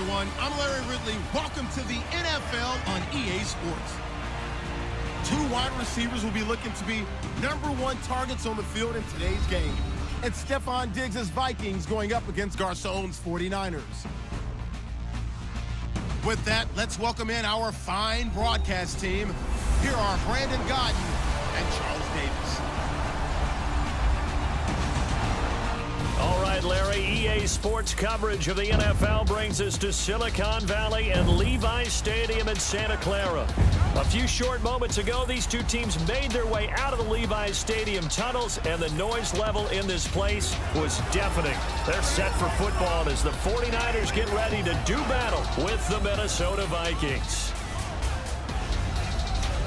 everyone. I'm Larry Ridley. Welcome to the NFL on EA Sports. Two wide receivers will be looking to be #1 targets on the field in today's game. It's Stephon Diggs' Vikings going up against Garçon's 49ers. With that, let's welcome in our fine broadcast team. Here are Brandon Godden and Charles Davis. All right, Larry, EA Sports coverage of the NFL brings us to Silicon Valley and Levi's Stadium in Santa Clara. A few short moments ago, these two teams made their way out of the Levi's Stadium tunnels, and the noise level in this place was deafening. They're set for football as the 49ers get ready to do battle with the Minnesota Vikings.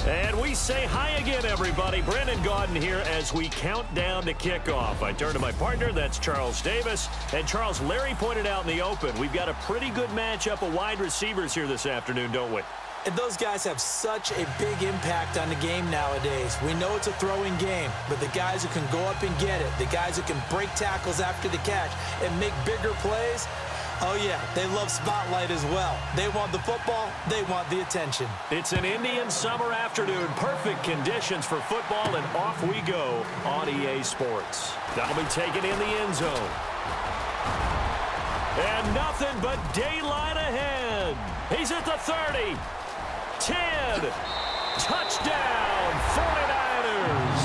And we say hi again, everybody. Brandon Gaudin here as we count down to kickoff. I turn to my partner, that's Charles Davis. And Charles, Larry pointed out in the open, we've got a pretty good matchup of wide receivers here this afternoon, don't we? And those guys have such a big impact on the game nowadays. We know it's a throwing game, but the guys who can go up and get it, the guys who can break tackles after the catch and make bigger plays, oh yeah, they love spotlight as well. They want the football, they want the attention. It's an Indian summer afternoon, perfect conditions for football, and off we go on EA Sports. That'll be taken in the end zone. And nothing but daylight ahead. He's at the 30. 10. Touchdown, 49ers.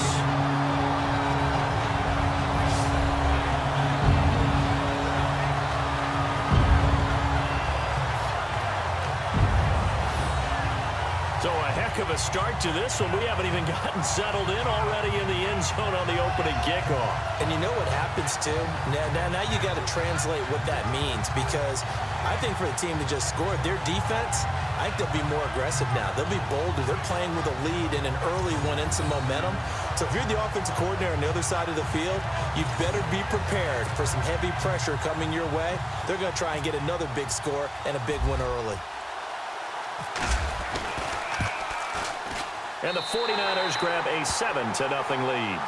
So a heck of a start to this one. We haven't even gotten settled in already in the end zone on the opening kickoff. And you know what happens, too? Now you got to translate what that means, because I think for the team to just score, their defense, I think they'll be more aggressive now. They'll be bolder. They're playing with a lead and an early one and some momentum. So if you're the offensive coordinator on the other side of the field, you better be prepared for some heavy pressure coming your way. They're going to try and get another big score and a big one early. And the 49ers grab a 7-0 lead.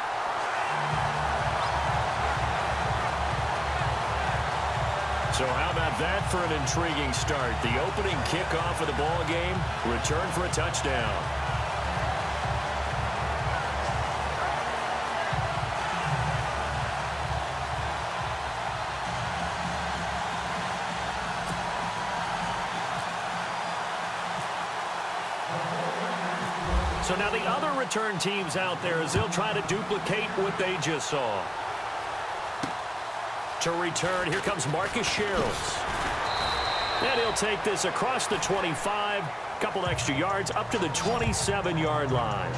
So how about that for an intriguing start? The opening kickoff of the ball game, return for a touchdown. So now the other return teams out there as they'll try to duplicate what they just saw. To return, here comes Marcus Sherrills. And he'll take this across the 25, couple extra yards, up to the 27-yard line.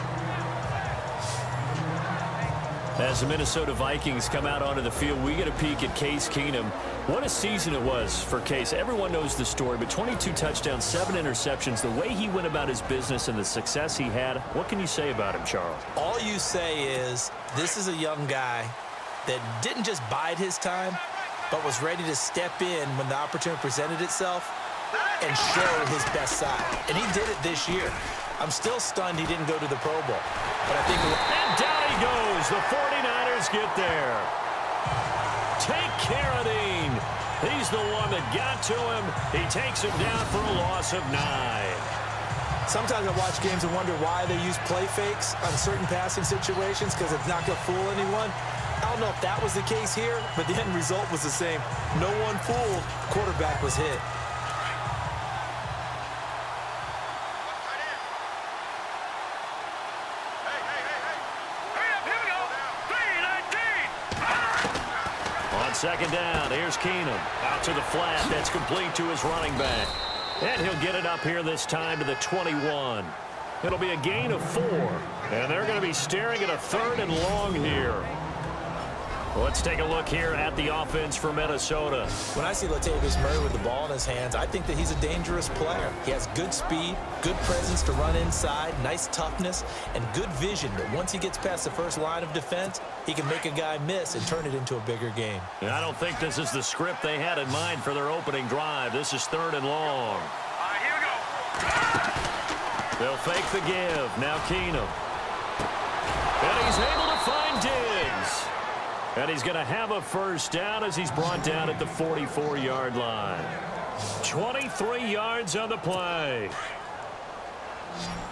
As the Minnesota Vikings come out onto the field, we get a peek at Case Keenum. What a season it was for Case. Everyone knows the story, but 22 touchdowns, 7 interceptions. The way he went about his business and the success he had, what can you say about him, Charles? All you say is this is a young guy that didn't just bide his time, but was ready to step in when the opportunity presented itself and show his best side. And he did it this year. I'm still stunned he didn't go to the Pro Bowl. But I think... And down he goes. The 49ers get there. Take care of Dean. He's the one that got to him. He takes him down for a loss of 9. Sometimes I watch games and wonder why they use play fakes on certain passing situations, because it's not going to fool anyone. I don't know if that was the case here, but the end result was the same. No one fooled. Quarterback was hit. Second down, here's Keenum. Out to the flat, that's complete to his running back. And he'll get it up here this time to the 21. It'll be a gain of 4. And they're going to be staring at a 3rd and long here. Let's take a look here at the offense for Minnesota. When I see Latavius Murray with the ball in his hands, I think that he's a dangerous player. He has good speed, good presence to run inside, nice toughness, and good vision that once he gets past the first line of defense, he can make a guy miss and turn it into a bigger game. And I don't think this is the script they had in mind for their opening drive. This is 3rd and long. Here we go. They'll fake the give. Now Keenum. And he's able to find Diggs. And he's going to have a first down as he's brought down at the 44-yard line. 23 yards on the play.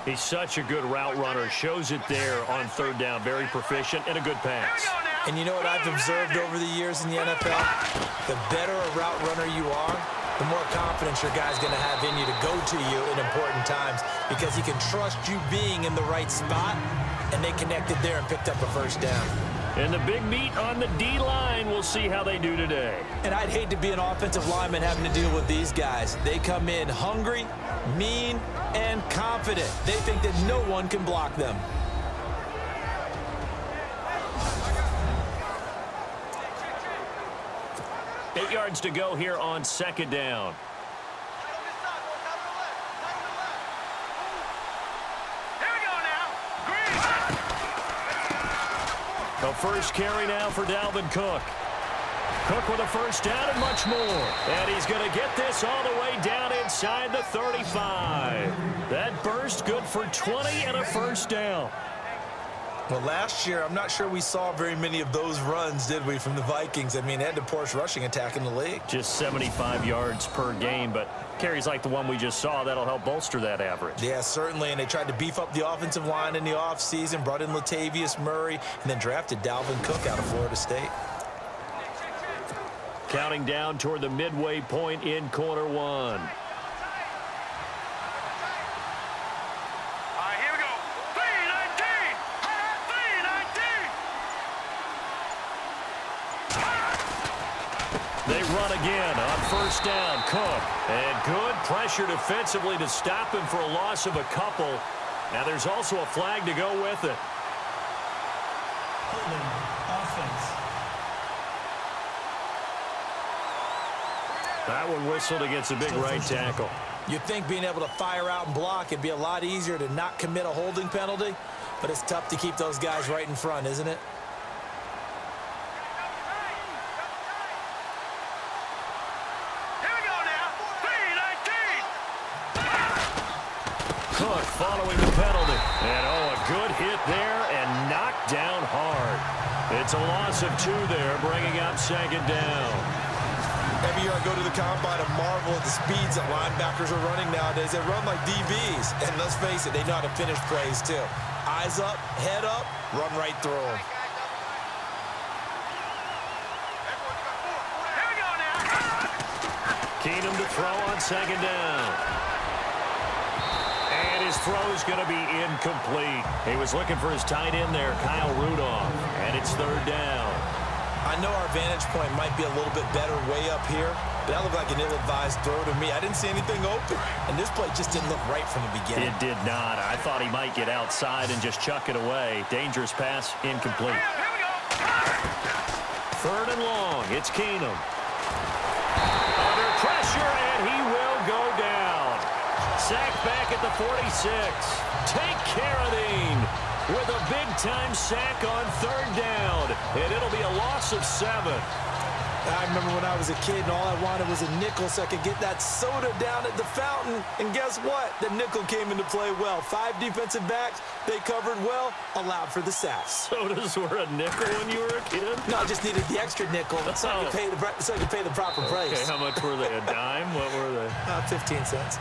He's such a good route runner. Shows it there on third down. Very proficient and a good pass. And you know what I've observed over the years in the NFL? The better a route runner you are, the more confidence your guy's going to have in you to go to you in important times because he can trust you being in the right spot, and they connected there and picked up a first down. And the big meat on the D-line, we'll see how they do today. And I'd hate to be an offensive lineman having to deal with these guys. They come in hungry, mean, and confident. They think that no one can block them. Eight yards to go here on second down. The first carry now for Dalvin Cook. Cook with a first down and much more. And he's going to get this all the way down inside the 35. That burst good for 20 and a first down. Well, last year, I'm not sure we saw very many of those runs, did we, from the Vikings? I mean, they had the poorest rushing attack in the league. Just 75 yards per game, but carries like the one we just saw, that'll help bolster that average. Yeah, certainly, and they tried to beef up the offensive line in the offseason, brought in Latavius Murray, and then drafted Dalvin Cook out of Florida State. Counting down toward the midway point in quarter one. They run again on first down. Cook. And good pressure defensively to stop him for a loss of a couple. Now there's also a flag to go with it. Holding offense. That one whistled against a big right tackle. You'd think being able to fire out and block it'd be a lot easier to not commit a holding penalty, but it's tough to keep those guys right in front, isn't it? Cook following the penalty. And, a good hit there and knocked down hard. It's a loss of 2 there, bringing up second down. Every year I go to the combine and marvel at the speeds that linebackers are running nowadays. They run like DBs. And let's face it, they know how to finish plays, too. Eyes up, head up, run right through them. Keenum to throw on second down. And his throw is going to be incomplete. He was looking for his tight end there, Kyle Rudolph. And it's third down. I know our vantage point might be a little bit better way up here, but that looked like an ill-advised throw to me. I didn't see anything open, and this play just didn't look right from the beginning. It did not. I thought he might get outside and just chuck it away. Dangerous pass, incomplete. Third and long. It's Keenum. Under pressure, and he will go down. Sacked back at the 46. Take care of Dean with a big-time sack on third down, and it'll be a loss of 7. I remember when I was a kid and all I wanted was a nickel so I could get that soda down at the fountain. And guess what? The nickel came into play well. 5 defensive backs, they covered well, allowed for the sack. Sodas were a nickel when you were a kid? No, I just needed the extra nickel so I could pay the proper price. Okay, how much were they? A dime? What were they? 15 cents.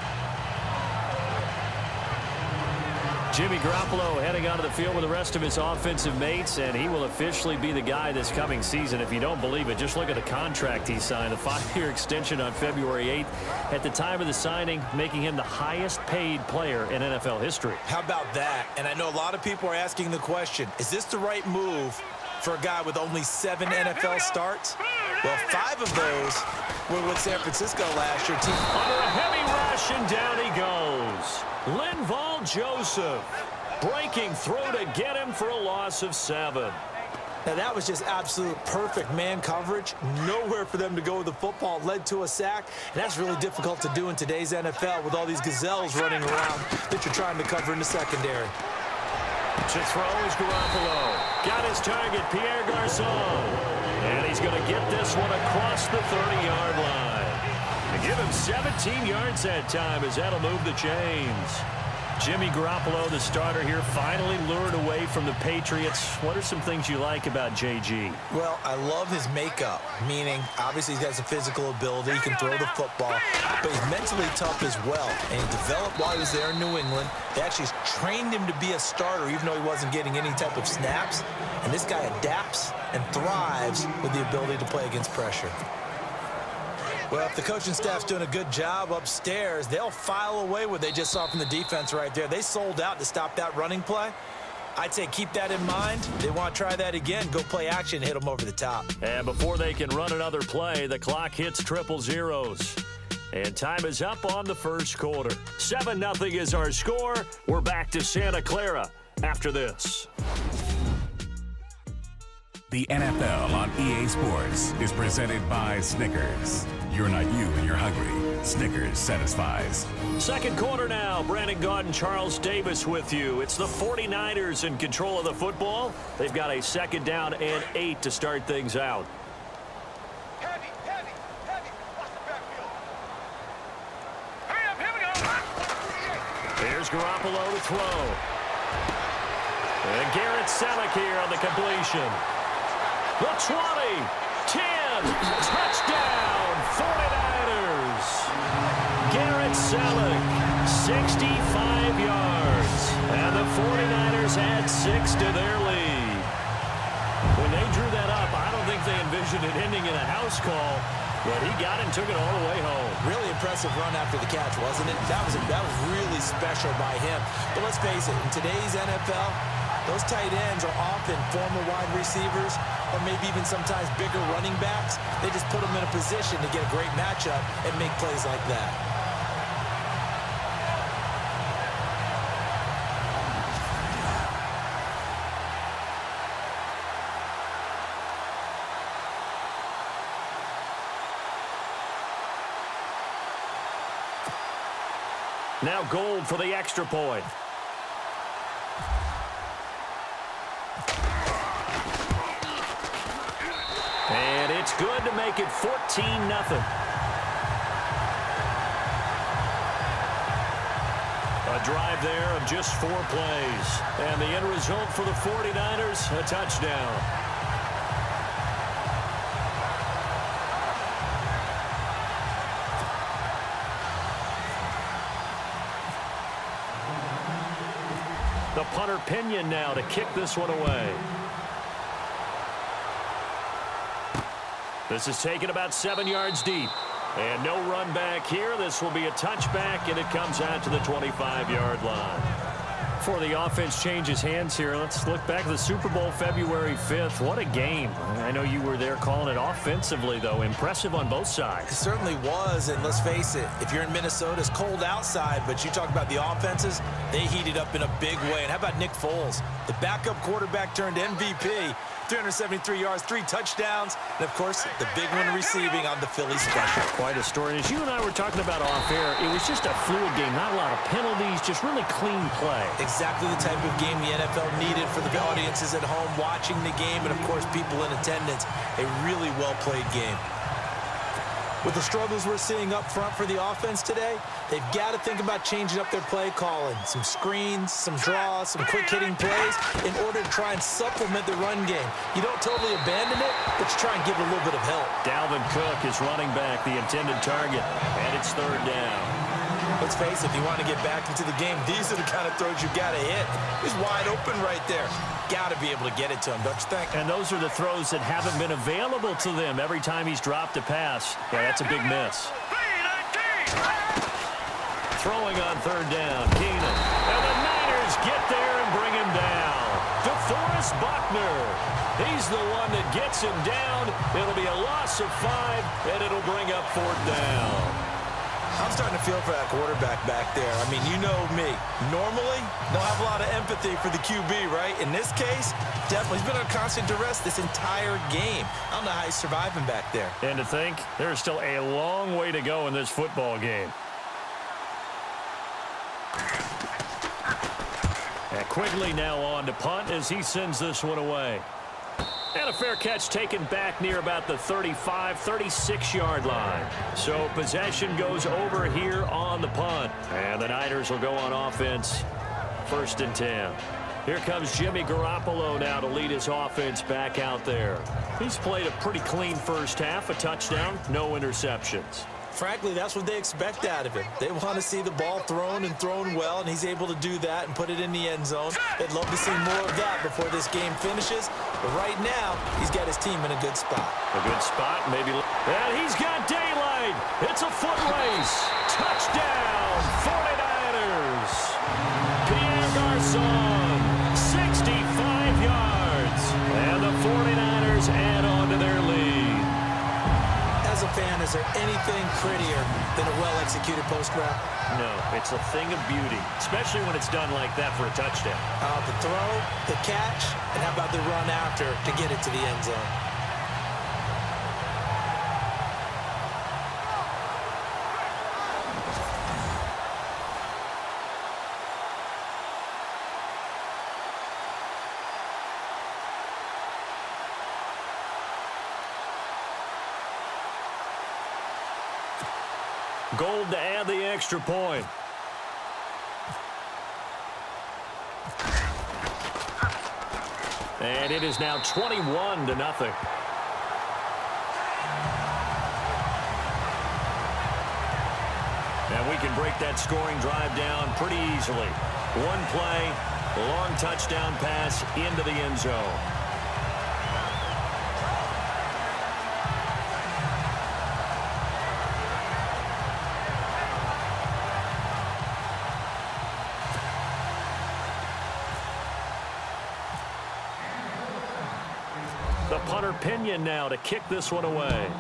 Jimmy Garoppolo heading onto the field with the rest of his offensive mates, and he will officially be the guy this coming season. If you don't believe it, just look at the contract he signed, a 5-year extension on February 8th. At the time of the signing, making him the highest paid player in NFL history. How about that? And I know a lot of people are asking the question, is this the right move for a guy with only 7 NFL starts? Well, 5 of those were with San Francisco last year. Under a heavy rush, and down he goes. Linval Joseph breaking through to get him for a loss of 7. Now, that was just absolute perfect man coverage. Nowhere for them to go with the football. Led to a sack, and that's really difficult to do in today's NFL with all these gazelles running around that you're trying to cover in the secondary. To throw is Garoppolo. Got his target, Pierre Garçon. And he's going to get this one across the 30-yard line. To give him 17 yards that time as that'll move the chains. Jimmy Garoppolo, the starter here, finally lured away from the Patriots. What are some things you like about JG? Well, I love his makeup, meaning obviously he has a physical ability. He can throw the football, but he's mentally tough as well. And he developed while he was there in New England. They actually trained him to be a starter, even though he wasn't getting any type of snaps. And this guy adapts and thrives with the ability to play against pressure. Well, if the coaching staff's doing a good job upstairs, they'll file away what they just saw from the defense right there. They sold out to stop that running play. I'd say keep that in mind. They want to try that again. Go play action, hit them over the top. And before they can run another play, the clock hits triple zeros. And time is up on the first quarter. 7-0 is our score. We're back to Santa Clara after this. The NFL on EA Sports is presented by Snickers. You're not you when you're hungry. Snickers satisfies. Second quarter now. Brandon Gaudin and Charles Davis with you. It's the 49ers in control of the football. They've got a second down and 8 to start things out. Heavy. Watch the backfield. Hurry up, here we go. Here's Garoppolo to throw. And Garrett Selleck here on the completion. The 20, 10, touchdown, 49ers. Garrett Selleck, 65 yards. And the 49ers add 6 to their lead. When they drew that up, I don't think they envisioned it ending in a house call, but he got it and took it all the way home. Really impressive run after the catch, wasn't it? That was really special by him. But let's face it, in today's NFL, those tight ends are often former wide receivers or maybe even sometimes bigger running backs. They just put them in a position to get a great matchup and make plays like that. Now Gold for the extra point. And it's good to make it 14-0. A drive there of just 4 plays. And the end result for the 49ers, a touchdown. The punter Pinion now to kick this one away. This is taken about 7 yards deep. And no run back here. This will be a touchback, and it comes out to the 25-yard line. Before the offense changes hands here, let's look back at the Super Bowl February 5th. What a game. I know you were there calling it offensively, though. Impressive on both sides. It certainly was, and let's face it, if you're in Minnesota, it's cold outside, but you talk about the offenses, they heated up in a big way. And how about Nick Foles? The backup quarterback turned MVP. 373 yards, 3 touchdowns, and, of course, the big one receiving on the Philly special. Quite a story. And as you and I were talking about off air, it was just a fluid game. Not a lot of penalties, just really clean play. Exactly the type of game the NFL needed for the audiences at home watching the game and, of course, people in attendance. A really well-played game. With the struggles we're seeing up front for the offense today, they've got to think about changing up their play calling. Some screens, some draws, some quick-hitting plays in order to try and supplement the run game. You don't totally abandon it, but you try and give it a little bit of help. Dalvin Cook is running back, the intended target, and it's 3rd down. Let's face it, if you want to get back into the game, these are the kind of throws you've got to hit. He's wide open right there. Got to be able to get it to him, don't you think? And those are the throws that haven't been available to them every time he's dropped a pass. Yeah, that's a big miss. Throwing on 3rd down, Keenan. And the Niners get there and bring him down. DeForest Buckner. He's the one that gets him down. It'll be a loss of 5, and it'll bring up 4th down. I'm starting to feel for that quarterback back there. I mean, you know me. Normally, don't have a lot of empathy for the QB, right? In this case, definitely. He's been under constant duress this entire game. I don't know how he's surviving back there. And to think, there's still a long way to go in this football game. And Quigley now on to punt as he sends this one away. And a fair catch taken back near about the 35, 36-yard line. So possession goes over here on the punt. And the Niners will go on offense, 1st and 10. Here comes Jimmy Garoppolo now to lead his offense back out there. He's played a pretty clean first half, a touchdown, no interceptions. Frankly, that's what they expect out of him. They want to see the ball thrown and thrown well, and he's able to do that and put it in the end zone. They'd love to see more of that before this game finishes. But right now, he's got his team in a good spot. A good spot, maybe. And he's got daylight. It's a foot race. Touchdown, 49ers. Pierre Garçon, 65 yards. And the 49ers add on to their lead. As a fan, is there anything prettier than a well-executed post route? No, it's a thing of beauty, especially when it's done like that for a touchdown. The throw, the catch, and how about the run after to get it to the end zone? Gold to add the extra point. And it is now 21-0. And we can break that scoring drive down pretty easily. One play, long touchdown pass into the end zone. The punter Pinion now to kick this one away.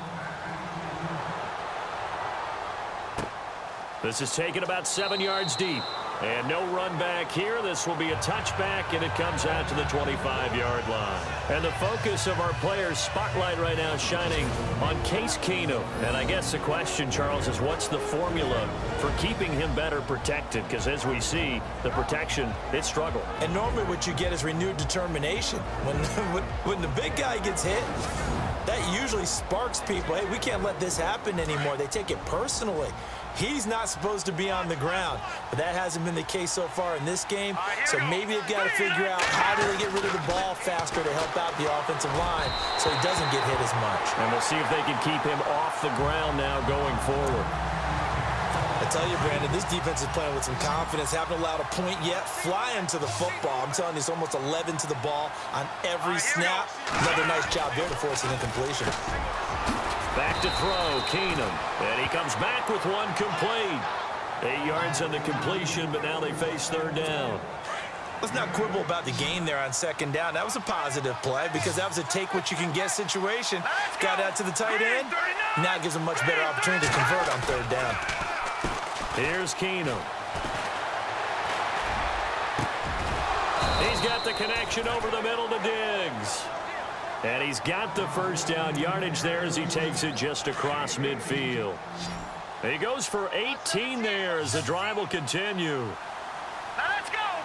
This is taken about 7 yards deep. And no run back here. This will be a touchback, and it comes out to the 25-yard line. And the focus of our players' spotlight right now is shining on Case Keenum. And I guess the question, Charles, is what's the formula for keeping him better protected? Because as we see, the protection, it struggled. And normally what you get is renewed determination. When the big guy gets hit, that usually sparks people. Hey, we can't let this happen anymore. They take it personally. He's not supposed to be on the ground, but that hasn't been the case so far in this game. So maybe they've got to figure out how do they get rid of the ball faster to help out the offensive line so he doesn't get hit as much. And we'll see if they can keep him off the ground now going forward. I tell you, Brandon, this defense is playing with some confidence. Haven't allowed a point yet. Flying to the football. I'm telling you, it's almost 11 to the ball on every snap. Another nice job there to force an incompletion. Back to throw, Keenum. And he comes back with one complete. 8 yards on the completion, but now they face third down. Let's not quibble about the gain there on second down. That was a positive play because that was a take-what-you-can-get situation. Got out to the tight end. Now it gives them much better opportunity to convert on third down. Here's Keenum. He's got the connection over the middle to Diggs. And he's got the first down yardage there as he takes it just across midfield. He goes for 18 there as the drive will continue.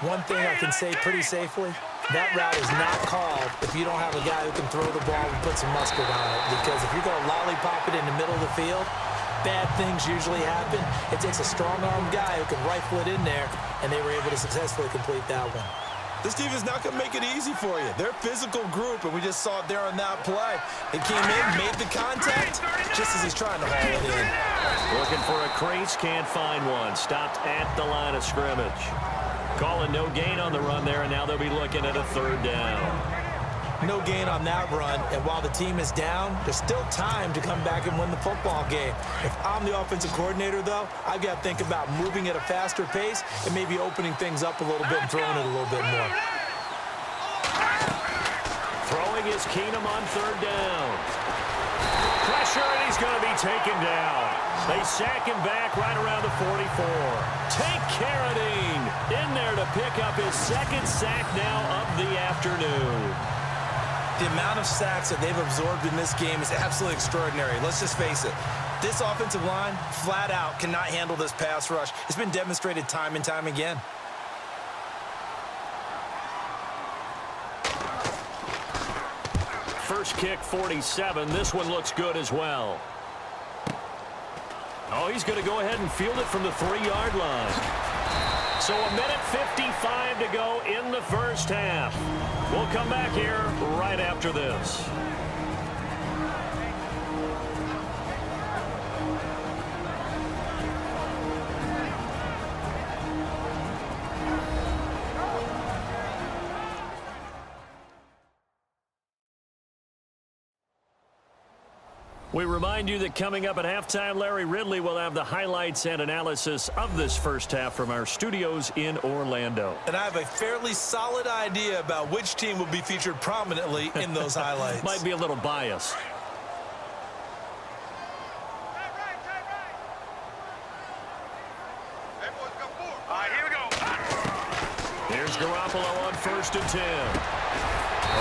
One thing I can say pretty safely, that route is not called if you don't have a guy who can throw the ball and put some mustard on it. Because if you're going to lollipop it in the middle of the field, bad things usually happen. It takes a strong-armed guy who can rifle it in there, and they were able to successfully complete that one. This team is not going to make it easy for you. They're a physical group, and we just saw it there on that play. They came in, made the contact, just as he's trying to haul it in. Looking for a crease, can't find one. Stopped at the line of scrimmage. Calling no gain on the run there, and now they'll be looking at a third down. No gain on that run, and while the team is down, there's still time to come back and win the football game. If I'm the offensive coordinator, though, I've got to think about moving at a faster pace and maybe opening things up a little bit and throwing it a little bit more. Throwing is Keenum on third down. Pressure, and he's going to be taken down. They sack him back right around the 44. Tank Carradine in there to pick up his second sack now of the afternoon. The amount of sacks that they've absorbed in this game is absolutely extraordinary. Let's just face it. This offensive line, flat out, cannot handle this pass rush. It's been demonstrated time and time again. first kick 47. This one looks good as well. Oh, he's going to go ahead and field it from the 3-yard line. So a minute 55 to go in the first half. We'll come back here right after this. We remind you that coming up at halftime, Larry Ridley will have the highlights and analysis of this first half from our studios in Orlando. And I have a fairly solid idea about which team will be featured prominently in those highlights. Might be a little biased. All right, here we go. Here's Garoppolo on 1st and 10.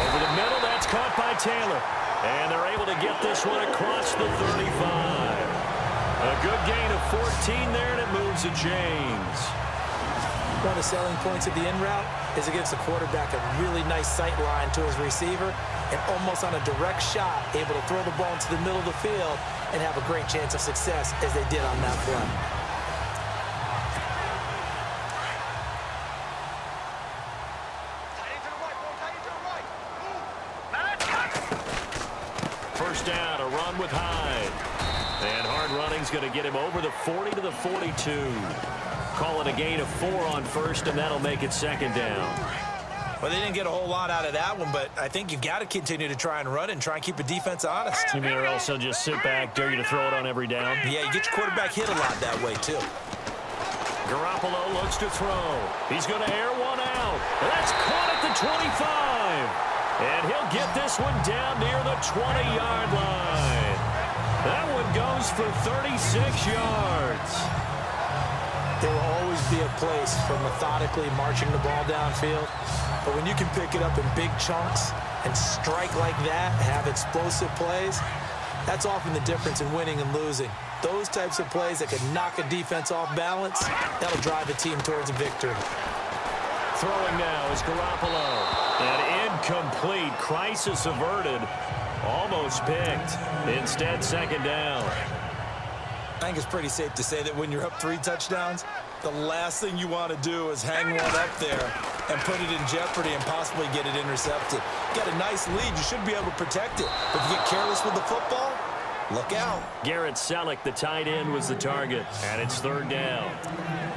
Over the middle, that's caught by Taylor. And they're able to get this one across the 35. A good gain of 14 there, and it moves the chains. One of the selling points of the in route is it gives the quarterback a really nice sight line to his receiver and almost on a direct shot able to throw the ball into the middle of the field and have a great chance of success as they did on that play. First down, a run with Hyde. And hard running's going to get him over the 40 to the 42. Call it a gain of 4 on first, and that'll make it second down. Well, they didn't get a whole lot out of that one, but I think you've got to continue to try and run and try and keep the defense honest. You mean or else he'll just sit back, dare you to throw it on every down? Yeah, you get your quarterback hit a lot that way, too. Garoppolo looks to throw. He's going to air one out. That's caught at the 25. And he'll get this one down near the 20-yard line. That one goes for 36 yards. There will always be a place for methodically marching the ball downfield. But when you can pick it up in big chunks and strike like that, have explosive plays, that's often the difference in winning and losing. Those types of plays that can knock a defense off balance, that'll drive a team towards a victory. Throwing now is Garoppolo. An incomplete, crisis averted, almost picked. Instead, second down. I think it's pretty safe to say that when you're up 3 touchdowns, the last thing you want to do is hang one up there and put it in jeopardy and possibly get it intercepted. Got a nice lead. You should be able to protect it. But if you get careless with the football, look out. Garrett Selleck, the tight end, was the target, and it's third down.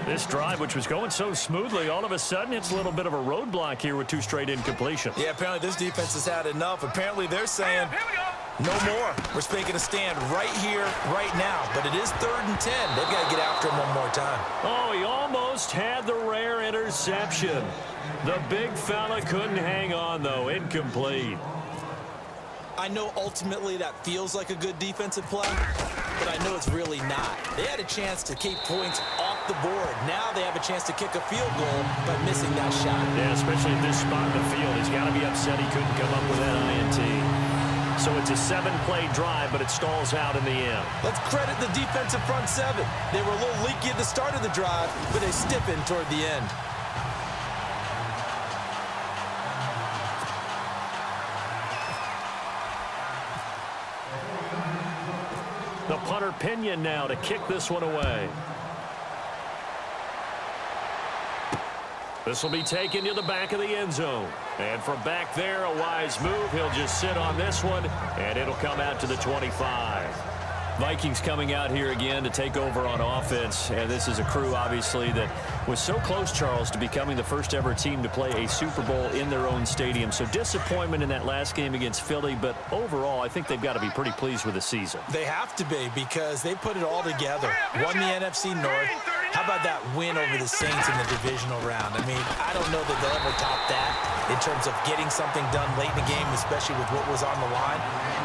This drive, which was going so smoothly, all of a sudden it's a little bit of a roadblock here with 2 straight incompletions. Yeah, apparently this defense has had enough. Apparently they're saying, no more. We're making a stand right here, right now. But it is 3rd and 10. They've got to get after him one more time. Oh, he almost had the rare interception. The big fella couldn't hang on, though. Incomplete. I know ultimately that feels like a good defensive play, but I know it's really not. They had a chance to keep points off the board. Now they have a chance to kick a field goal by missing that shot. Yeah, especially at this spot in the field. He's got to be upset he couldn't come up with that INT. So it's a 7-play drive, but it stalls out in the end. Let's credit the defensive front 7. They were a little leaky at the start of the drive, but they stiffened toward the end. The punter Pinion now to kick this one away. This will be taken to the back of the end zone. And from back there, a wise move. He'll just sit on this one, and it'll come out to the 25. Vikings coming out here again to take over on offense. And this is a crew, obviously, that was so close, Charles, to becoming the first ever team to play a Super Bowl in their own stadium. So disappointment in that last game against Philly, but overall, I think they've got to be pretty pleased with the season. They have to be, because they put it all together. Won the NFC North. How about that win over the Saints in the divisional round? I mean, I don't know that they'll ever top that in terms of getting something done late in the game, especially with what was on the line.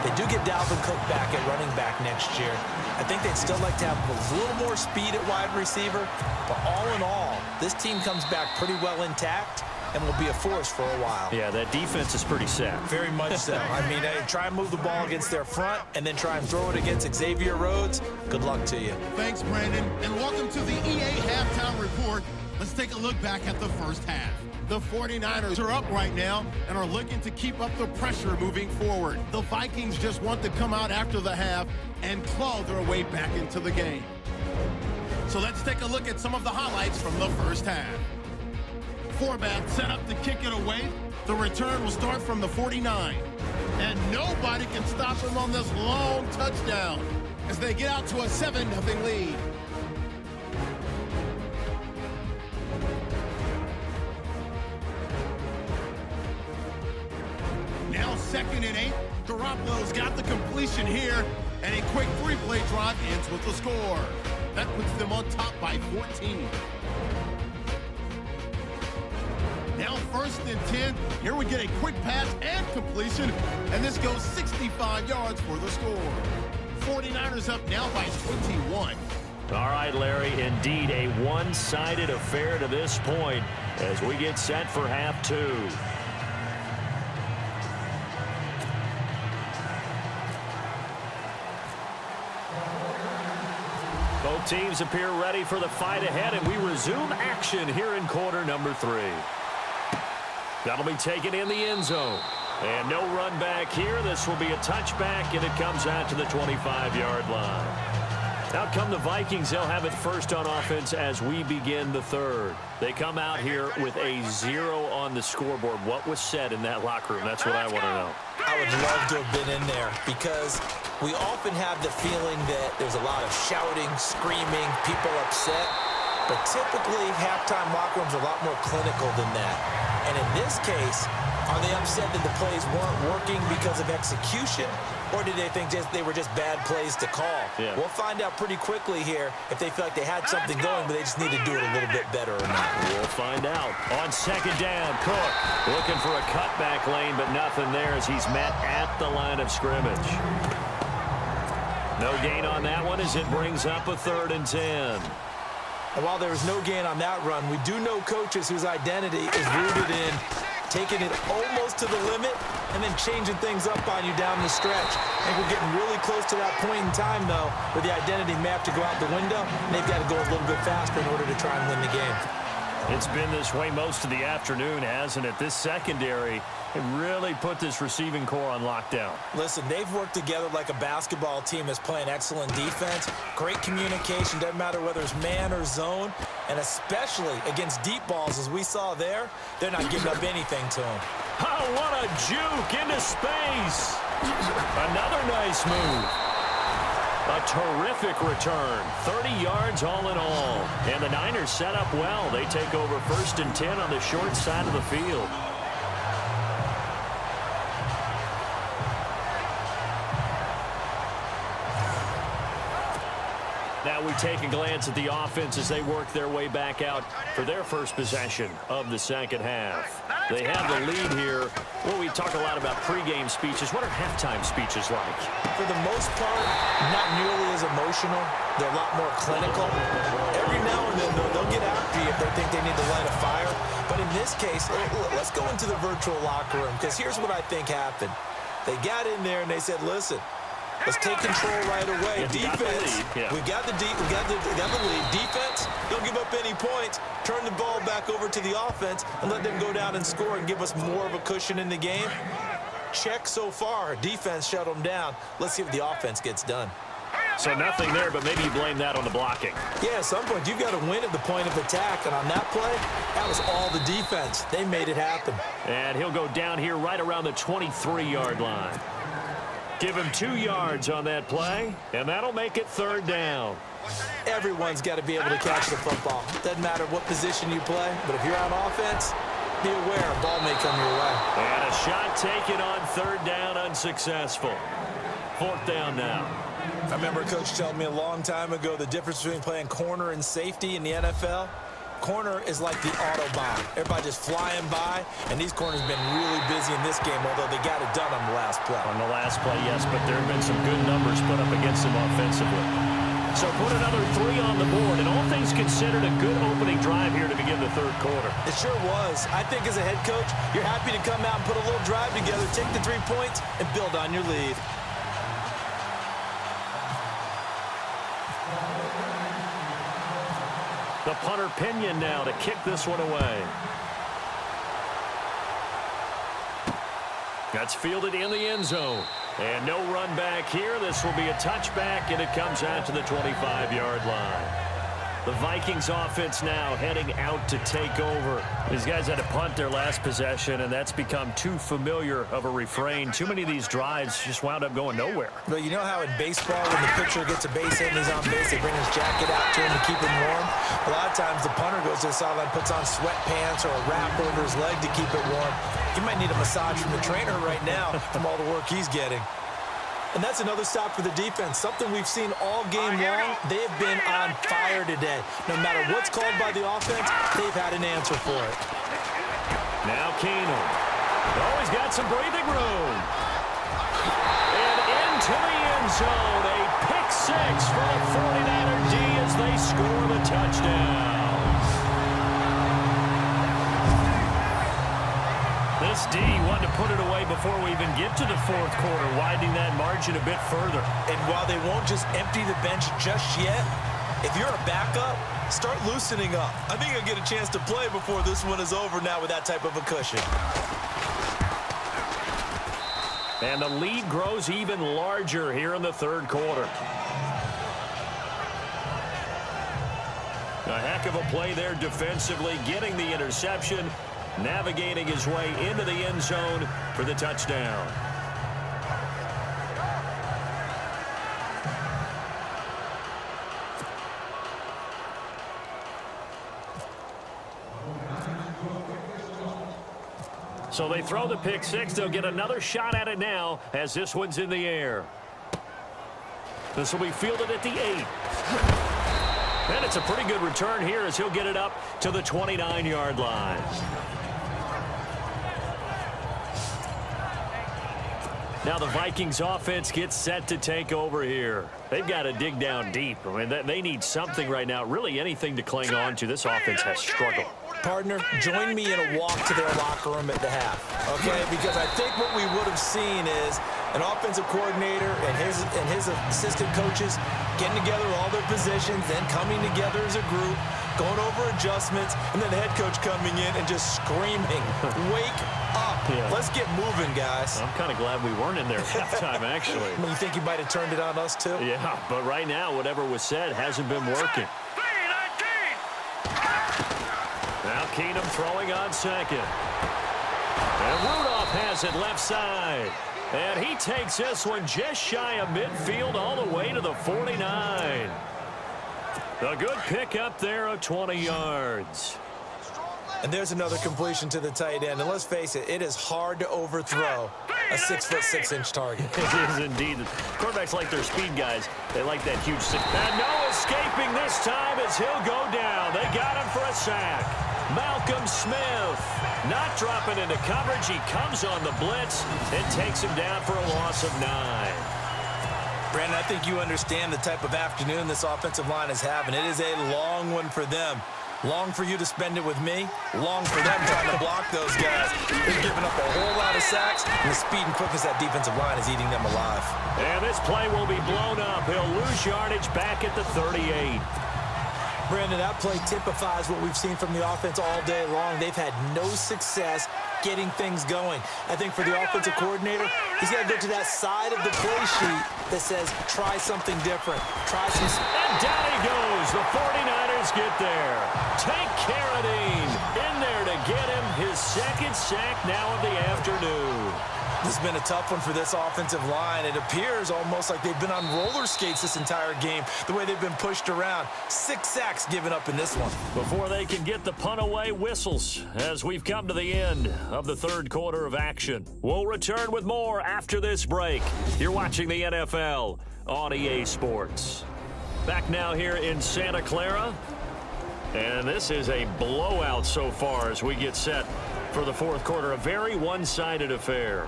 They do get Dalvin Cook back at running back next year. I think they'd still like to have a little more speed at wide receiver, but all in all, this team comes back pretty well intact and will be a force for a while. Yeah, that defense is pretty set. Very much so. I mean, hey, try and move the ball against their front and then try and throw it against Xavier Rhodes. Good luck to you. Thanks, Brandon, and welcome to the EA Halftime Report. Let's take a look back at the first half. The 49ers are up right now and are looking to keep up the pressure moving forward. The Vikings just want to come out after the half and claw their way back into the game. So let's take a look at some of the highlights from the first half. Forbat set up to kick it away. The return will start from the 49. And nobody can stop them on this long touchdown as they get out to a 7-0 lead. Now 2nd and 8. Garoppolo's got the completion here, and a quick 3-play drive ends with the score. That puts them on top by 14. Now 1st and 10. Here we get a quick pass and completion, and this goes 65 yards for the score. 49ers up now by 21. All right, Larry, indeed a one-sided affair to this point as we get set for half 2. Both teams appear ready for the fight ahead, and we resume action here in quarter number 3. That'll be taken in the end zone. And no run back here. This will be a touchback, and it comes out to the 25-yard line. Out come the Vikings. They'll have it first on offense as we begin the 3rd. They come out here with a 0 on the scoreboard. What was said in that locker room? That's what I want to know. I would love to have been in there because we often have the feeling that there's a lot of shouting, screaming, people upset. But typically, halftime locker rooms are a lot more clinical than that. And in this case, are they upset that the plays weren't working because of execution? Or did they think they were just bad plays to call? Yeah. We'll find out pretty quickly here if they feel like they had something going, but they just need to do it a little bit better or not. We'll find out. On 2nd down, Cook looking for a cutback lane, but nothing there as he's met at the line of scrimmage. No gain on that one as it brings up a 3rd and 10. And while there was no gain on that run, we do know coaches whose identity is rooted in taking it almost to the limit and then changing things up on you down the stretch. I think we're getting really close to that point in time, though, where the identity may have to go out the window, and they've got to go a little bit faster in order to try and win the game. It's been this way most of the afternoon, hasn't it? This secondary really put this receiving core on lockdown. Listen, they've worked together like a basketball team that's playing excellent defense. Great communication, doesn't matter whether it's man or zone. And especially against deep balls, as we saw there, they're not giving up anything to them. Oh, what a juke into space. Another nice move. A terrific return. 30 yards all in all. And the Niners set up well. They take over 1st and 10 on the short side of the field. Now we take a glance at the offense as they work their way back out for their first possession of the 2nd half. They have the lead here. Well, we talk a lot about pregame speeches. What are halftime speeches like? For the most part, not nearly as emotional. They're a lot more clinical. Every now and then, they'll get after you if they think they need to light a fire. But in this case, let's go into the virtual locker room, because here's what I think happened. They got in there and they said, listen, let's take control right away. Defense, we got the lead. Defense, don't give up any points. Turn the ball back over to the offense and let them go down and score and give us more of a cushion in the game. Check so far. Defense shut them down. Let's see if the offense gets done. So nothing there, but maybe you blame that on the blocking. Yeah, at some point, you've got to win at the point of attack. And on that play, that was all the defense. They made it happen. And he'll go down here right around the 23-yard line. Give him 2 yards on that play, and that'll make it 3rd down. Everyone's got to be able to catch the football. Doesn't matter what position you play, but if you're on offense, be aware a ball may come your way. And a shot taken on 3rd down, unsuccessful. 4th down now. I remember a coach telling me a long time ago the difference between playing corner and safety in the NFL. Corner is like the Autobahn. Everybody just flying by, and these corners have been really busy in this game, although they got it done on the last play. On the last play, yes, but there have been some good numbers put up against them offensively. So put another 3 on the board, and all things considered, a good opening drive here to begin the 3rd quarter. It sure was. I think as a head coach, you're happy to come out and put a little drive together, take the 3 points, and build on your lead. The punter Pinion now to kick this one away. That's fielded in the end zone. And no run back here. This will be a touchback, and it comes out to the 25-yard line. The Vikings offense now heading out to take over. These guys had to punt their last possession, and that's become too familiar of a refrain. Too many of these drives just wound up going nowhere. Well, you know how in baseball, when the pitcher gets a base hit and he's on base, they bring his jacket out to him to keep him warm? A lot of times the punter goes to the sideline, puts on sweatpants or a wrap over his leg to keep it warm. He might need a massage from the trainer right now from all the work he's getting. And that's another stop for the defense, something we've seen all game long. They've been on fire today. No matter what's called by the offense, they've had an answer for it. Now Keenum. Oh, he's got some breathing room. And into the end zone, a pick six for the 49er D as they score the touchdown. This D wanted to put it away before we even get to the fourth quarter, widening that margin a bit further. And while they won't just empty the bench just yet, if you're a backup, start loosening up. I think you'll get a chance to play before this one is over now with that type of a cushion. And the lead grows even larger here in the third quarter. A heck of a play there defensively, getting the interception, navigating his way into the end zone for the touchdown. So they throw the pick six. They'll get another shot at it now as this one's in the air. This will be fielded at the 8. And it's a pretty good return here as he'll get it up to the 29-yard line. Now the Vikings offense gets set to take over here. They've got to dig down deep. I mean, they need something right now, really anything to cling on to. This offense has struggled. Partner, join me in a walk to their locker room at the half, okay? Because I think what we would have seen is an offensive coordinator and his assistant coaches getting together all their positions, then coming together as a group, going over adjustments, and then the head coach coming in and just screaming, wake up. Yeah. Let's get moving, guys. I'm kind of glad we weren't in there at halftime, actually. You think you might have turned it on us, too? Yeah, but right now, whatever was said hasn't been working. Now Keenum throwing on second. And Rudolph has it left side. And he takes this one just shy of midfield all the way to the 49. A good pick up there of 20 yards. And there's another completion to the tight end. And let's face it, it is hard to overthrow a 6'6" target. It is indeed. Quarterbacks like their speed guys. They like that huge six. And no escaping this time as he'll go down. They got him for a sack. Malcolm Smith not dropping into coverage. He comes on the blitz and takes him down for a loss of 9. Brandon, I think you understand the type of afternoon this offensive line is having. It is a long one for them. Long for you to spend it with me. Long for them trying to block those guys. They're giving up a whole lot of sacks, and the speed and quickness that defensive line is eating them alive. And this play will be blown up. He'll lose yardage back at the 38. Brandon, that play typifies what we've seen from the offense all day long. They've had no success getting things going. I think for the offensive coordinator, he's got to go to that side of the play sheet that says, try something different. Try some... And down he goes. The 49ers get there. Tank Carradine in there to get him his second sack now of the afternoon. This has been a tough one for this offensive line. It appears almost like they've been on roller skates this entire game, the way they've been pushed around. 6 sacks given up in this one. Before they can get the punt away, whistles as we've come to the end of the third quarter of action. We'll return with more after this break. You're watching the NFL on EA Sports. Back now here in Santa Clara. And this is a blowout so far as we get set for the fourth quarter. A very one-sided affair.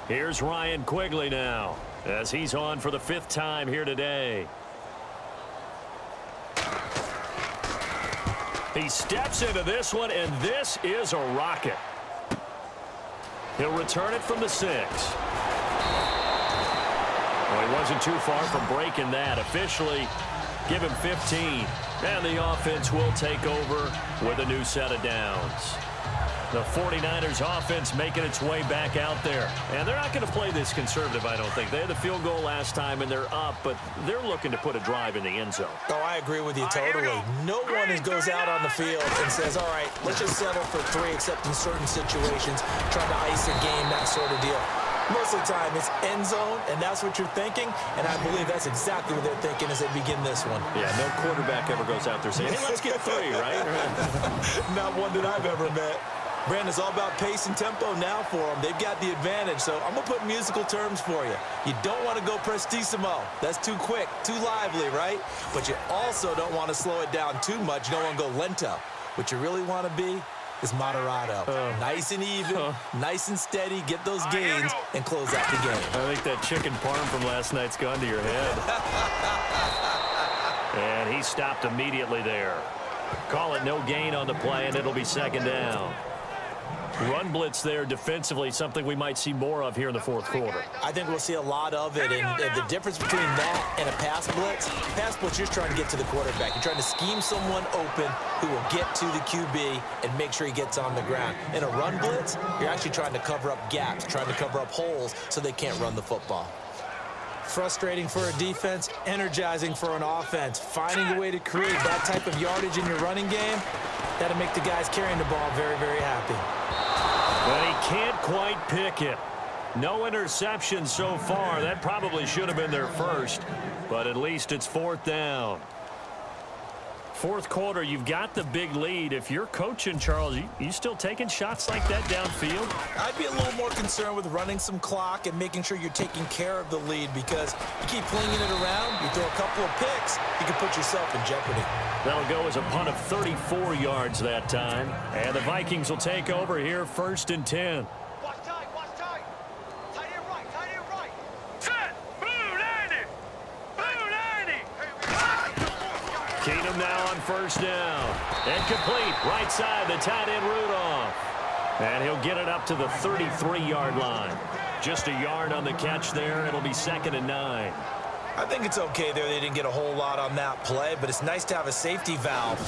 Here's Ryan Quigley now as he's on for the 5th time here today. He steps into this one, and this is a rocket. He'll return it from the 6. Well, he wasn't too far from breaking that. Officially, give him 15. And the offense will take over with a new set of downs. The 49ers offense making its way back out there. And they're not going to play this conservative, I don't think. They had the field goal last time, and they're up, but they're looking to put a drive in the end zone. Oh, I agree with you totally. No one goes out on the field and says, all right, let's just settle for 3, except in certain situations, trying to ice a game, that sort of deal. Most of the time, it's end zone, and that's what you're thinking, and I believe that's exactly what they're thinking as they begin this one. Yeah, no quarterback ever goes out there saying, hey, let's get 3, right? Not one that I've ever met. Brandon, it's all about pace and tempo now for them. They've got the advantage, so I'm going to put musical terms for you. You don't want to go prestissimo. That's too quick, too lively, right? But you also don't want to slow it down too much. You don't want to go lento. What you really want to be is moderato. Nice and even, nice and steady, get those gains, and close out the game. I think that chicken parm from last night's gone to your head. And he stopped immediately there. Call it no gain on the play, and it'll be second down. Run blitz there defensively, something we might see more of here in the fourth quarter. I think we'll see a lot of it, and the difference between that and a pass blitz, you're trying to get to the quarterback. You're trying to scheme someone open who will get to the QB and make sure he gets on the ground. In a run blitz, you're actually trying to cover up gaps, trying to cover up holes so they can't run the football. Frustrating for a defense, energizing for an offense. Finding a way to create that type of yardage in your running game, that'll make the guys carrying the ball very, very happy. But he can't quite pick it. No interception so far. That probably should have been their first, but at least it's fourth down. Fourth quarter, you've got the big lead. If you're coaching, Charles, you still taking shots like that downfield? I'd be a little more concerned with running some clock and making sure you're taking care of the lead, because you keep flinging it around, you throw a couple of picks, you can put yourself in jeopardy. That'll go as a punt of 34 yards that time. And the Vikings will take over here, 1st and 10. Watch tight, watch tight. Tight end right, tight end right. Set, blue 90. Blue 90. Keenum now on 1st down. And complete, right side, the tight end Rudolph. And he'll get it up to the 33-yard line. Just a yard on the catch there. It'll be 2nd and 9. I think it's okay there. They didn't get a whole lot on that play, but it's nice to have a safety valve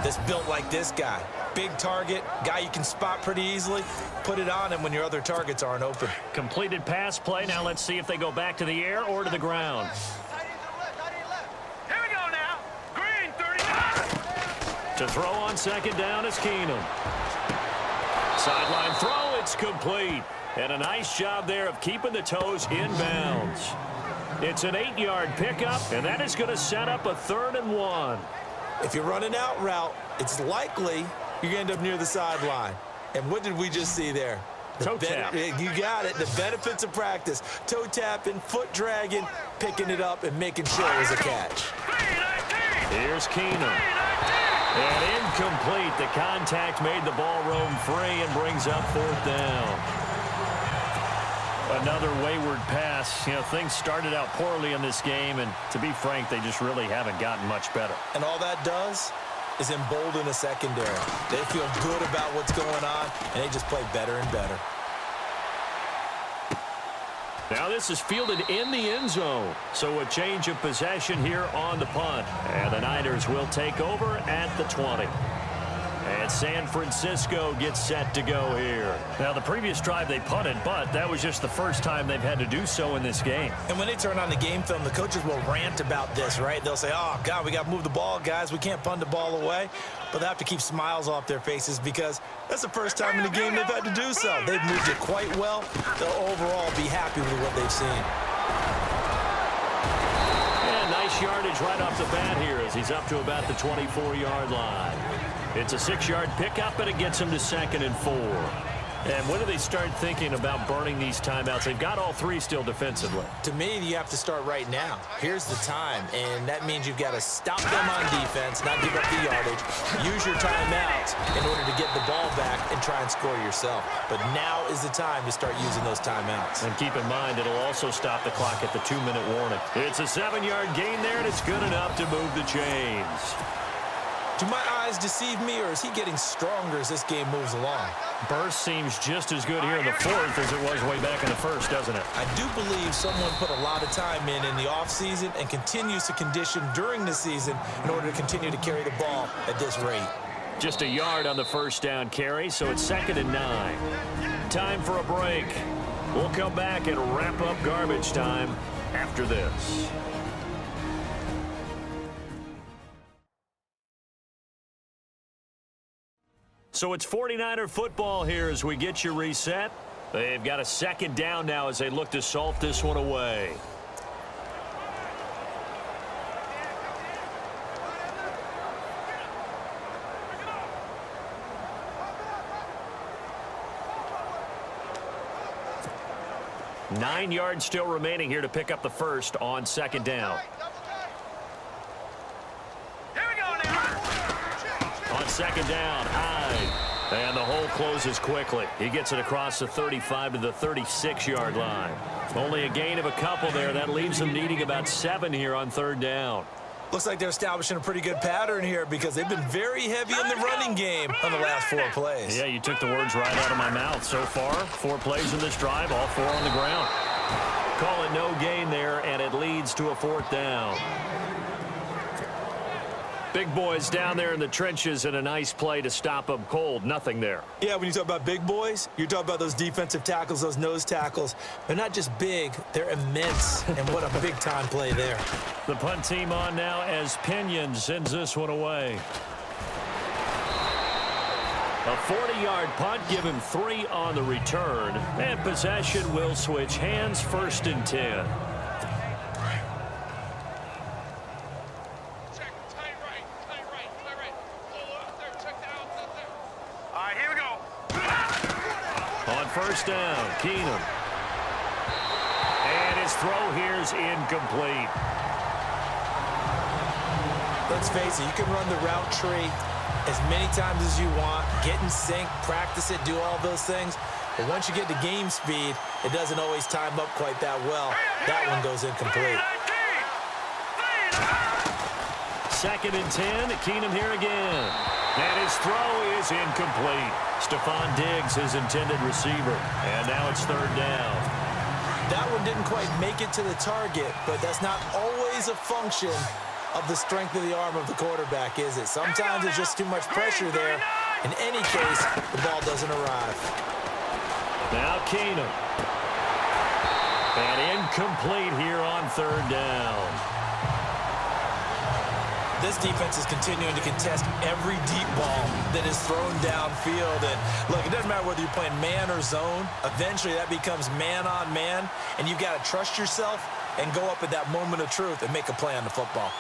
that's built like this guy. Big target, guy you can spot pretty easily. Put it on him when your other targets aren't open. Completed pass play. Now let's see if they go back to the air or to the ground. Tight end to the left, tight end left. Here we go now. Green 39. To throw on 2nd down is Keenum. Sideline throw, it's complete. And a nice job there of keeping the toes in bounds. It's an 8-yard pickup, and that is going to set up a 3rd and 1. If you're running out route, it's likely you're going to end up near the sideline. And what did we just see there? Toe tap. You got it. The benefits of practice. Toe tapping, foot dragging, picking it up, and making sure it was a catch. Here's Keenum. And incomplete. The contact made the ball roam free and brings up 4th down. Another wayward pass. You know, things started out poorly in this game, and to be frank, they just really haven't gotten much better. And all that does is embolden a secondary. They feel good about what's going on, and they just play better and better. Now this is fielded in the end zone, so a change of possession here on the punt. And the Niners will take over at the 20. And San Francisco gets set to go here. Now, the previous drive they punted, but that was just the first time they've had to do so in this game. And when they turn on the game film, the coaches will rant about this, right? They'll say, oh, God, we got to move the ball, guys. We can't punt the ball away. But they have to keep smiles off their faces because that's the first time in the game they've had to do so. They've moved it quite well. They'll overall be happy with what they've seen. And nice yardage right off the bat here as he's up to about the 24-yard line. It's a 6-yard pickup, and it gets him to 2nd and 4. And when do they start thinking about burning these timeouts? They've got all 3 still defensively. To me, you have to start right now. Here's the time, and that means you've got to stop them on defense, not give up the yardage, use your timeouts in order to get the ball back and try and score yourself. But now is the time to start using those timeouts. And keep in mind, it'll also stop the clock at the 2-minute warning. It's a 7-yard gain there, and it's good enough to move the chains. Do my eyes deceive me, or is he getting stronger as this game moves along? Burst seems just as good here in the 4th as it was way back in the 1st, doesn't it? I do believe someone put a lot of time in the offseason and continues to condition during the season in order to continue to carry the ball at this rate. Just a yard on the first down carry, so it's 2nd and 9. Time for a break. We'll come back and wrap up garbage time after this. So it's 49er football here as we get you reset. They've got a 2nd down now as they look to salt this one away. Nine yards still remaining here to pick up the first on 2nd down. On 2nd down, Hyde. And the hole closes quickly. He gets it across the 35 to the 36-yard line. Only a gain of a couple there. That leaves them needing about 7 here on 3rd down. Looks like they're establishing a pretty good pattern here because they've been very heavy in the running game on the last 4 plays. Yeah, you took the words right out of my mouth. So far, 4 plays in this drive, all 4 on the ground. Call it no gain there, and it leads to a 4th down. Big boys down there in the trenches and a nice play to stop them cold. Nothing there. Yeah, when you talk about big boys, you're talking about those defensive tackles, those nose tackles. They're not just big, they're immense. And what a big-time play there. The punt team on now as Pinion sends this one away. A 40-yard punt, give him 3 on the return. And possession will switch hands, 1st and 10. On 1st down, Keenum. And his throw here is incomplete. Let's face it, you can run the route tree as many times as you want, get in sync, practice it, do all those things. But once you get to game speed, it doesn't always time up quite that well. That one goes incomplete. 2nd and 10, Keenum here again. And his throw is incomplete. Stephon Diggs, his intended receiver. And now it's 3rd down. That one didn't quite make it to the target, but that's not always a function of the strength of the arm of the quarterback, is it? Sometimes there's just too much pressure there. In any case, the ball doesn't arrive. Now Keenum. And incomplete here on 3rd down. This defense is continuing to contest every deep ball that is thrown downfield. And look, it doesn't matter whether you're playing man or zone. Eventually, that becomes man on man, and you've got to trust yourself and go up at that moment of truth and make a play on the football.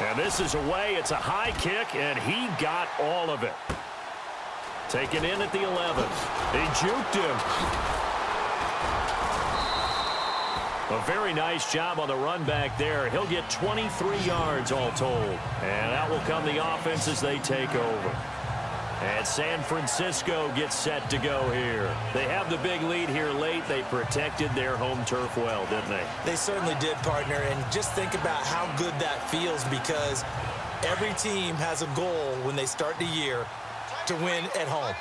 And this is away. It's a high kick, and he got all of it. Taken in at the 11. He juked him. A very nice job on the run back there. He'll get 23 yards all told. And out will come the offense as they take over. And San Francisco gets set to go here. They have the big lead here late. They protected their home turf well, didn't they? They certainly did, partner. And just think about how good that feels, because every team has a goal when they start the year to win at home.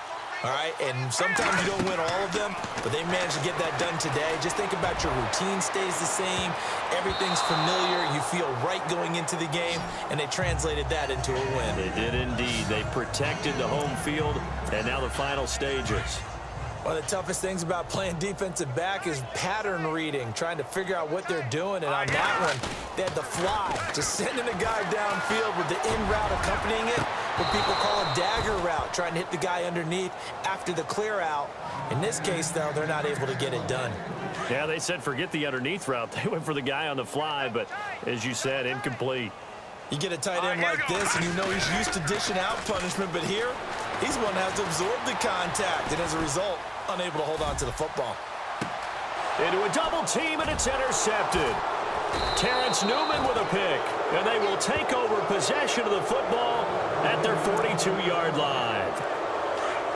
All right, and sometimes you don't win all of them, but they managed to get that done today. Just think about your routine stays the same. Everything's familiar. You feel right going into the game, and they translated that into a win. They did indeed. They protected the home field, and now the final stages. One of the toughest things about playing defensive back is pattern reading, trying to figure out what they're doing. And on that one, they had the fly, just sending a guy downfield with the in route accompanying it, what people call a dagger route, trying to hit the guy underneath after the clear out. In this case, though, they're not able to get it done. Yeah, they said forget the underneath route. They went for the guy on the fly, but as you said, incomplete. You get a tight end like this, and you know he's used to dishing out punishment, but here, he's one that has to absorb the contact, and as a result, unable to hold on to the football. Into a double team, and it's intercepted. Terrence Newman with a pick, and they will take over possession of the football at their 42-yard line.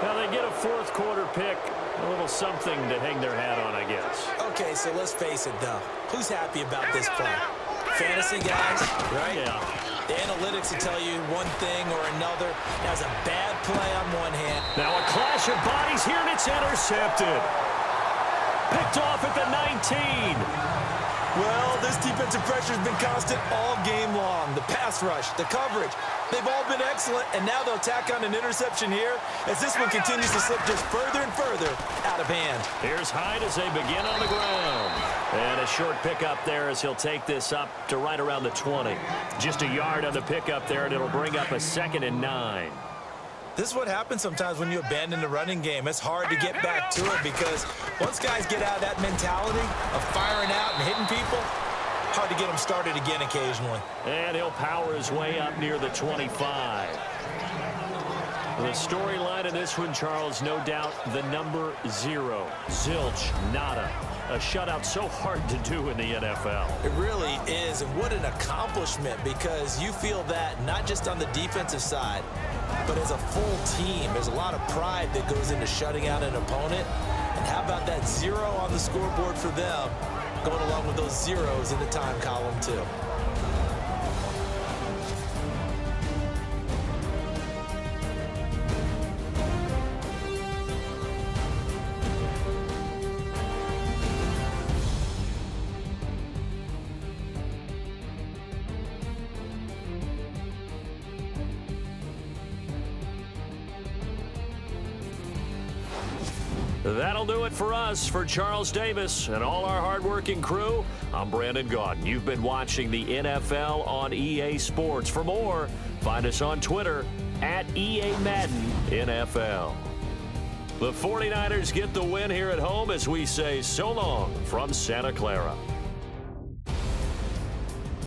Now they get a fourth quarter pick, a little something to hang their hat on, I guess. Okay, so let's face it, though. Who's happy about this play? Fantasy guys, right? Yeah. The analytics will tell you one thing or another. That was a bad play on one hand. Now a clash of bodies here, and it's intercepted. Picked off at the 19. Well, this defensive pressure has been constant all game long. The the pass rush, the coverage. They've all been excellent, and now they'll tack on an interception here as this one continues to slip just further and further out of hand. Here's Hyde as they begin on the ground. And a short pickup there as he'll take this up to right around the 20. Just a yard on the pickup there, and it'll bring up a 2nd and 9. This is what happens sometimes when you abandon the running game. It's hard to get back to it because once guys get out of that mentality of firing out and hitting people, hard to get them started again occasionally. And he'll power his way up near the 25. The storyline in this one, Charles, no doubt the number 0. Zilch, nada. A shutout so hard to do in the NFL. It really is, and what an accomplishment, because you feel that not just on the defensive side, but as a full team. There's a lot of pride that goes into shutting out an opponent. And how about that 0 on the scoreboard for them, going along with those zeros in the time column too. That'll do it for us. For Charles Davis and all our hardworking crew, I'm Brandon Gaudin. You've been watching the NFL on EA Sports. For more, find us on Twitter at EA Madden NFL. The 49ers get the win here at home as we say so long from Santa Clara.